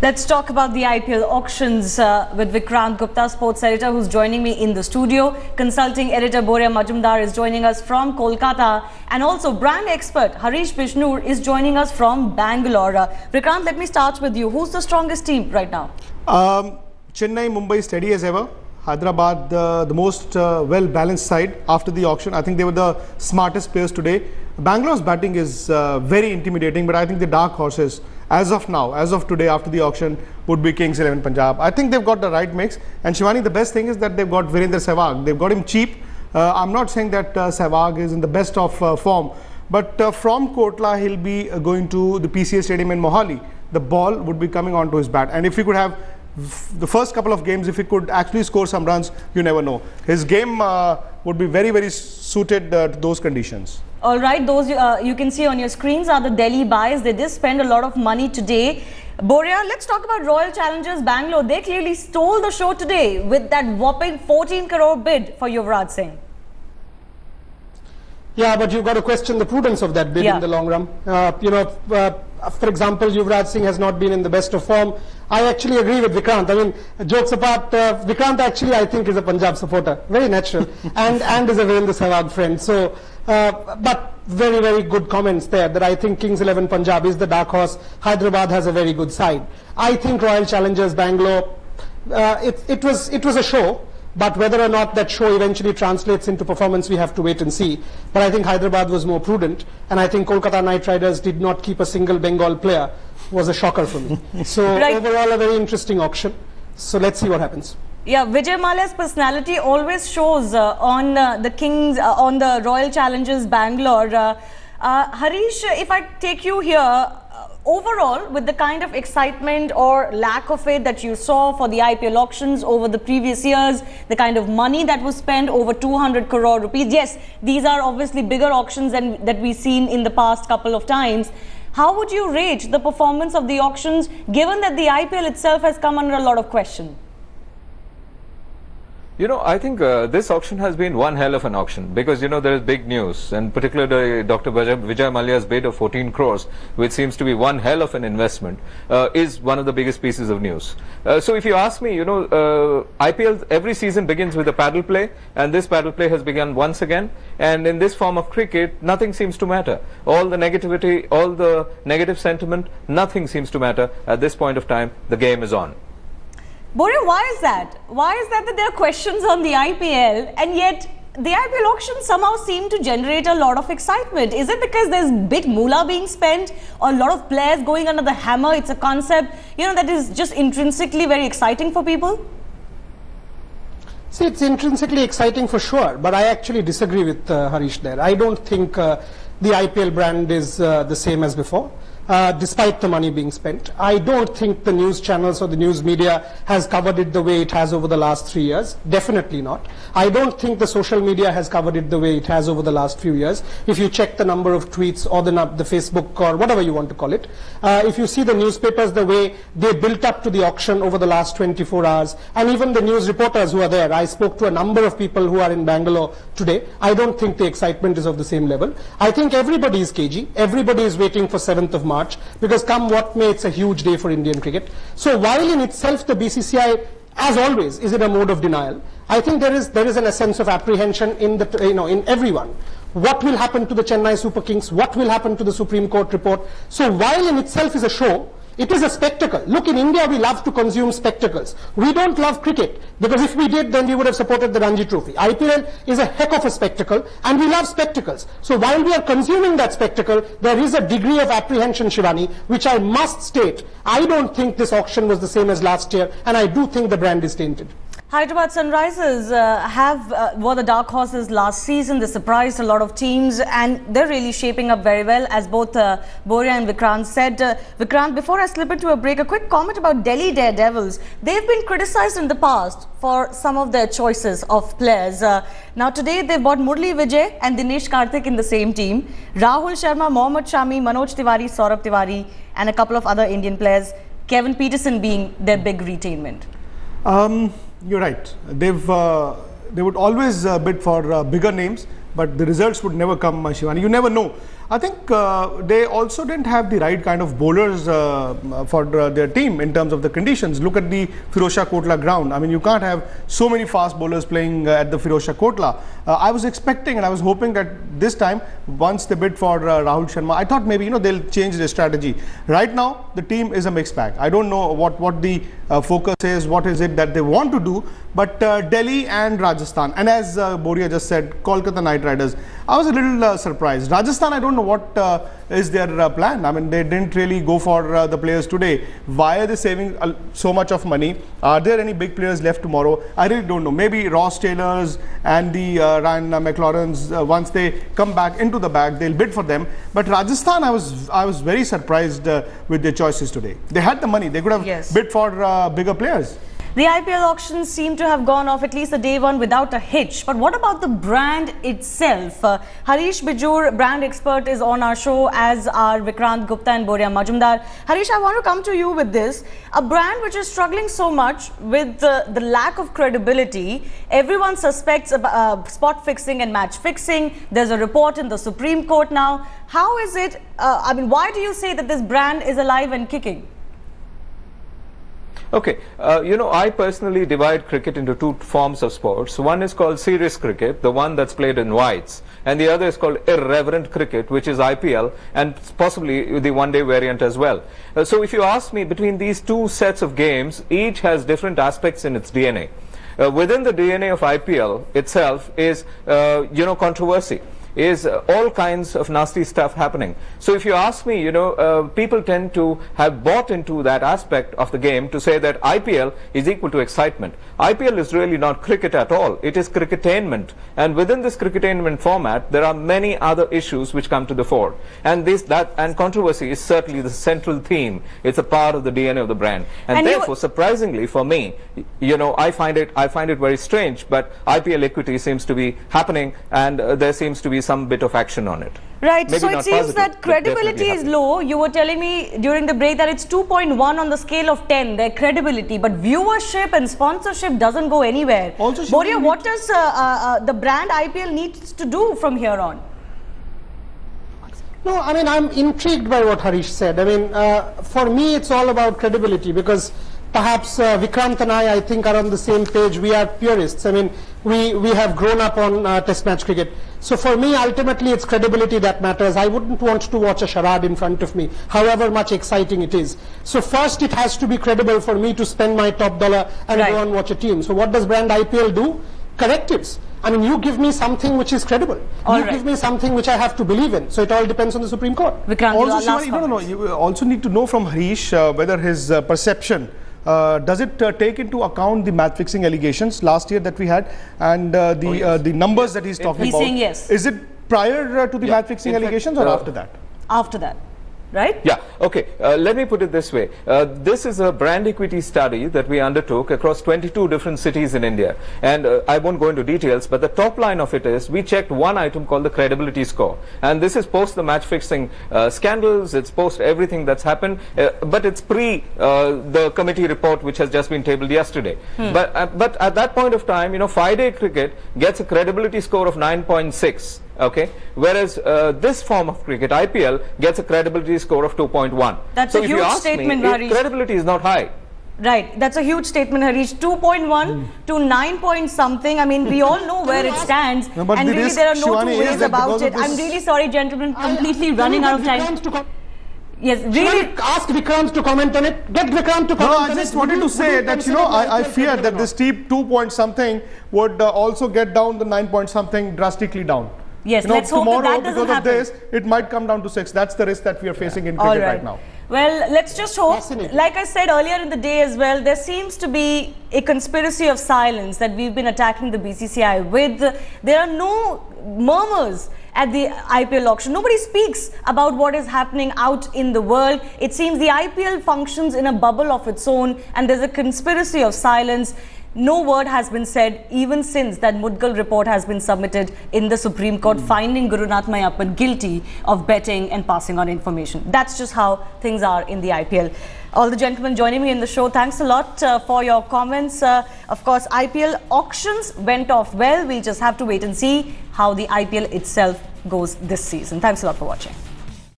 Let's talk about the IPL auctions with Vikrant Gupta, sports editor, who's joining me in the studio. Consulting editor Boria Majumdar is joining us from Kolkata. And also brand expert Harish Bishnur is joining us from Bangalore. Vikrant, let me start with you. Who's the strongest team right now? Chennai, Mumbai steady as ever. Hyderabad, the most well-balanced side after the auction. I think they were the smartest players today. Bangalore's batting is very intimidating, but I think the dark horses, as of now, as of today, after the auction, would be Kings 11 Punjab. I think they've got the right mix. And Shivani, the best thing is that they've got Virender Sehwag. They've got him cheap. I'm not saying that Sehwag is in the best of form, but from Kotla, he'll be going to the PCA Stadium in Mohali. The ball would be coming onto his bat. And if he could have the first couple of games, if he could actually score some runs, you never know. His game would be very, very suited to those conditions. All right, those you can see on your screens are the Delhi buys. They did spend a lot of money today. Boria, let's talk about Royal Challengers Bangalore. They clearly stole the show today with that whopping 14 crore bid for Yuvraj Singh. Yeah, but you've got to question the prudence of that bid in the long run. For example, Yuvraj Singh has not been in the best of form. I actually agree with Vikrant. I mean, jokes apart, Vikrant actually, I think, is a Punjab supporter. Very natural. and is a Virender Sehwag friend. So, but very, very good comments there that I think Kings 11 Punjab is the dark horse. Hyderabad has a very good side. I think Royal Challengers Bangalore, it was a show. But whether or not that show eventually translates into performance, we have to wait and see. But I think Hyderabad was more prudent. And I think Kolkata Knight Riders did not keep a single Bengal player. Was a shocker for me. So overall, a very interesting auction. So let's see what happens. Yeah, Vijay Mallya's personality always shows on the Kings, on the Royal Challengers Bangalore. Harish, if I take you here, overall, with the kind of excitement or lack of it that you saw for the IPL auctions over the previous years, the kind of money that was spent, over 200 crore rupees. Yes, these are obviously bigger auctions than that we've seen in the past couple of times. How would you rate the performance of the auctions, given that the IPL itself has come under a lot of question? You know, I think this auction has been one hell of an auction because, you know, there is big news, and particularly Dr. Vijay Mallya's bid of 14 crores, which seems to be one hell of an investment, is one of the biggest pieces of news. So if you ask me, you know, IPL every season begins with a paddle play, and this paddle play has begun once again, and in this form of cricket, nothing seems to matter. All the negativity, all the negative sentiment, nothing seems to matter. At this point of time, the game is on. Boria, why is that? Why is that there are questions on the IPL and yet the IPL auction somehow seem to generate a lot of excitement? Is it because there's big moolah being spent or a lot of players going under the hammer? It's a concept, you know, that is just intrinsically very exciting for people? See, it's intrinsically exciting for sure, but I actually disagree with Harish there. I don't think the IPL brand is the same as before. Despite the money being spent. I don't think the news channels or the news media has covered it the way it has over the last 3 years. Definitely not. I don't think the social media has covered it the way it has over the last few years. If you check the number of tweets or the Facebook or whatever you want to call it, if you see the newspapers, the way they built up to the auction over the last 24 hours, and even the news reporters who are there, I spoke to a number of people who are in Bangalore today. I don't think the excitement is of the same level. I think everybody is cagey. Everybody is waiting for 7th of March. Because come what may, it's a huge day for Indian cricket. So while in itself the BCCI, as always, is in a mode of denial, I think there is a sense of apprehension in in everyone. What will happen to the Chennai Super Kings? What will happen to the Supreme Court report? So while in itself is a show, it is a spectacle. Look, in India, we love to consume spectacles. We don't love cricket, because if we did, then we would have supported the Ranji Trophy. IPL is a heck of a spectacle, and we love spectacles. So while we are consuming that spectacle, there is a degree of apprehension, Shivani, which I must state. I don't think this auction was the same as last year, and I do think the brand is tainted. Hyderabad Sunrisers were the dark horses last season. They surprised a lot of teams and they're really shaping up very well, as both Boria and Vikrant said. Vikrant, before I slip into a break, a quick comment about Delhi Daredevils. They've been criticized in the past for some of their choices of players. Now today they've bought Murli Vijay and Dinesh Karthik in the same team. Rahul Sharma, Mohammad Shami, Manoj Tiwari, Saurabh Tiwari and a couple of other Indian players. Kevin Peterson being their big retainment. You're right. They would always bid for bigger names, but the results would never come, Shivani. You never know. I think they also didn't have the right kind of bowlers for their team in terms of the conditions. Look at the Firozshah Kotla ground. I mean, you can't have so many fast bowlers playing at the Firozshah Kotla. I was expecting and I was hoping that this time, once they bid for Rahul Sharma, I thought maybe they'll change their strategy. Right now, the team is a mixed bag. I don't know what the focus is, what is it that they want to do, but Delhi and Rajasthan, and as Boria just said, Kolkata Knight Riders, I was a little surprised. Rajasthan, I don't know what is their plan. I mean, they didn't really go for the players today. Why are they saving so much of money? Are there any big players left tomorrow? I really don't know. Maybe Ross Taylors and the Ryan McLaurens, once they come back into the bag, they'll bid for them. But Rajasthan, I was very surprised with their choices today. They had the money. They could have bid for bigger players. The IPL auctions seem to have gone off at least the day one without a hitch. But what about the brand itself? Harish Bijur, brand expert, is on our show, as are Vikrant Gupta and Boria Majumdar. Harish, I want to come to you with this. A brand which is struggling so much with the lack of credibility. Everyone suspects spot fixing and match fixing. There's a report in the Supreme Court now. How is it? I mean, why do you say that this brand is alive and kicking? Okay, I personally divide cricket into two forms of sports. One is called serious cricket, the one that's played in whites, and the other is called irreverent cricket, which is IPL, and possibly the one-day variant as well. So if you ask me, between these two sets of games, each has different aspects in its DNA. Within the DNA of IPL itself is, controversy. Is all kinds of nasty stuff happening. So if you ask me, people tend to have bought into that aspect of the game to say that IPL is equal to excitement. IPL is really not cricket at all. It is cricketainment. And within this cricketainment format, there are many other issues which come to the fore. And and controversy is certainly the central theme. It's a part of the DNA of the brand. And therefore, surprisingly for me, I find it very strange, but IPL equity seems to be happening, and there seems to be some bit of action on it. Right, maybe so it seems that credibility is low. You were telling me during the break that it's 2.1 on the scale of 10, their credibility, but viewership and sponsorship doesn't go anywhere. Also, Boria, what does the brand IPL needs to do from here on? No, I mean, I'm intrigued by what Harish said. I mean, for me, it's all about credibility, because perhaps Vikrant and I think, are on the same page. We are purists. I mean, we have grown up on test match cricket. So for me, ultimately, it's credibility that matters. I wouldn't want to watch a charade in front of me, however much exciting it is. So first, it has to be credible for me to spend my top dollar and go and watch a team. So what does brand IPL do? Correctives. I mean, you give me something which is credible. You give me something which I have to believe in. So it all depends on the Supreme Court. Vikrant, also, you also need to know from Harish whether his perception, does it take into account the match fixing allegations last year that we had, and the numbers that he's talking about? Saying yes. Is it prior to the match fixing allegations or after that? After that. Right? Yeah, okay. Let me put it this way. This is a brand equity study that we undertook across 22 different cities in India. And I won't go into details, but the top line of it is we checked one item called the credibility score. And this is post the match fixing scandals, it's post everything that's happened, but it's pre the committee report which has just been tabled yesterday. But at that point of time, 5-day cricket gets a credibility score of 9.6. Okay, whereas this form of cricket, IPL, gets a credibility score of 2.1. That's a huge statement, Harish. Credibility is not high. Right, that's a huge statement, Harish. 2.1 to 9 point something. I mean, we all know where it stands, and really there are no two ways about it. I'm really sorry, gentlemen, completely running out of time. Yes, really. Ask Vikrant to comment on it. Get Vikrant to comment on it. I just wanted to say that, I fear that this steep 2 point something would also get down the 9 point something drastically down. Yes, let's hope that doesn't happen. Because of this, it might come down to 6. That's the risk that we are facing in cricket right now. Well, let's just hope. Like I said earlier in the day as well, there seems to be a conspiracy of silence that we've been attacking the BCCI with. There are no murmurs at the IPL auction. Nobody speaks about what is happening out in the world. It seems the IPL functions in a bubble of its own, and there's a conspiracy of silence. no word has been said even since that Mudgal report has been submitted in the Supreme Court, finding Gurunath Mayappan guilty of betting and passing on information. That's just how things are in the IPL. All the gentlemen joining me in the show, thanks a lot for your comments. Of course, IPL auctions went off well. We'll just have to wait and see how the IPL itself goes this season. Thanks a lot for watching.